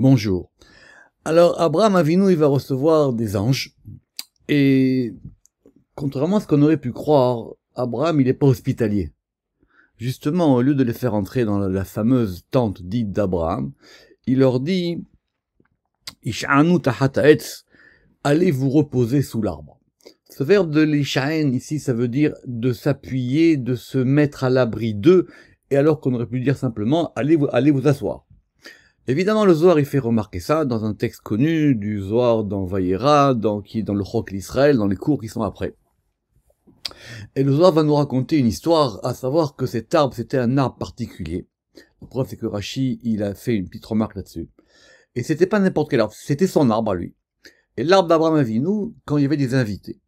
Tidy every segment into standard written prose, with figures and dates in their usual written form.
Bonjour. Alors, Abraham Avinu, il va recevoir des anges. Et contrairement à ce qu'on aurait pu croire, Abraham, il n'est pas hospitalier. Justement, au lieu de les faire entrer dans la fameuse tente dite d'Abraham, il leur dit « Ish'anu tahat ha'etz » allez vous reposer sous l'arbre. Ce verbe de l'isha'en ici, ça veut dire de s'appuyer, de se mettre à l'abri d'eux, et alors qu'on aurait pu dire simplement allez vous asseoir. Évidemment, le Zohar, il fait remarquer ça dans un texte connu du Zohar dans Vayera, qui est dans le Chok l'Israël, dans les cours qui sont après. Et le Zohar va nous raconter une histoire, à savoir que cet arbre, c'était un arbre particulier. La preuve, c'est que Rashi, il a fait une petite remarque là-dessus. Et c'était pas n'importe quel arbre, c'était son arbre à lui. Et l'arbre d'Abraham Avinu, quand il y avait des invités,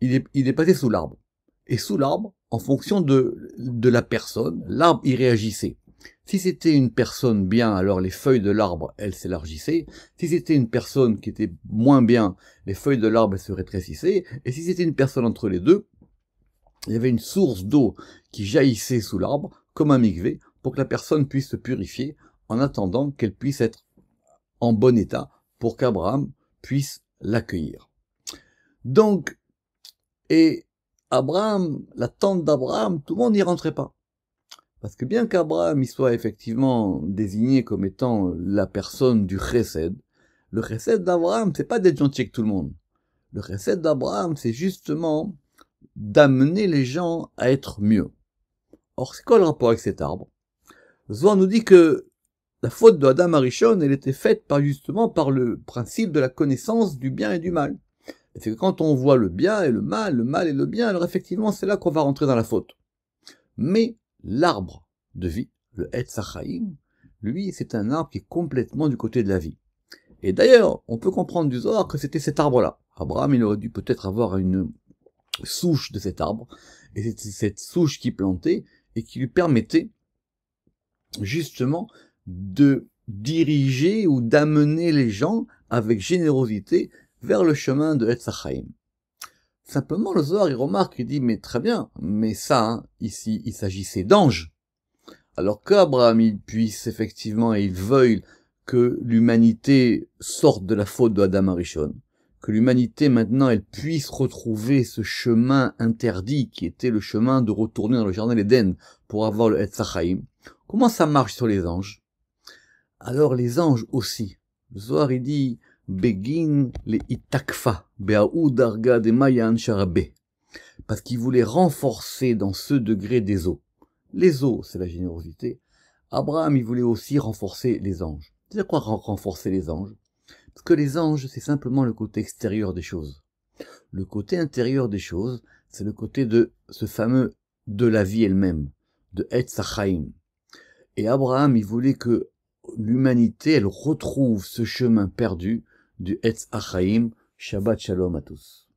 il est passé sous l'arbre. Et sous l'arbre, en fonction de la personne, l'arbre y réagissait. Si c'était une personne bien, alors les feuilles de l'arbre, elles s'élargissaient. Si c'était une personne qui était moins bien, les feuilles de l'arbre, elles se rétrécissaient. Et si c'était une personne entre les deux, il y avait une source d'eau qui jaillissait sous l'arbre, comme un mikvé, pour que la personne puisse se purifier, en attendant qu'elle puisse être en bon état, pour qu'Abraham puisse l'accueillir. Donc, et Abraham, la tente d'Abraham, tout le monde n'y rentrait pas. Parce que bien qu'Abraham y soit effectivement désigné comme étant la personne du chesed, le chesed d'Abraham, c'est pas d'être gentil avec tout le monde. Le chesed d'Abraham, c'est justement d'amener les gens à être mieux. Or, c'est quoi le rapport avec cet arbre? Zohar nous dit que la faute de Adam Arishon, elle était faite justement par le principe de la connaissance du bien et du mal. Et c'est que quand on voit le bien et le mal et le bien, alors effectivement, c'est là qu'on va rentrer dans la faute. Mais l'arbre de vie, le Etz HaChaim, lui, c'est un arbre qui est complètement du côté de la vie. Et d'ailleurs, on peut comprendre du Zohar que c'était cet arbre-là. Abraham, il aurait dû peut-être avoir une souche de cet arbre, et c'était cette souche qui plantait, et qui lui permettait, justement, de diriger ou d'amener les gens avec générosité vers le chemin de Etz HaChaim. Simplement, le Zohar, il remarque, il dit, mais très bien, mais ça, hein, ici, il s'agissait d'anges. Alors qu'Abraham, il puisse effectivement, et il veuille que l'humanité sorte de la faute de Adam Arishon, que l'humanité, maintenant, elle puisse retrouver ce chemin interdit, qui était le chemin de retourner dans le jardin d'Éden, pour avoir le Etz HaChaim. Comment ça marche sur les anges? Alors, les anges aussi. Le Zohar, il dit, Begin le itakfa, be'aou darga de mayan sharabe. Parce qu'il voulait renforcer dans ce degré des eaux. Les eaux, c'est la générosité. Abraham, il voulait aussi renforcer les anges. C'est quoi renforcer les anges? Parce que les anges, c'est simplement le côté extérieur des choses. Le côté intérieur des choses, c'est le côté de ce fameux de la vie elle-même, de Etz HaChaim. Et Abraham, il voulait que l'humanité, elle retrouve ce chemin perdu du Etz HaChaim. Shabbat Shalom à tous.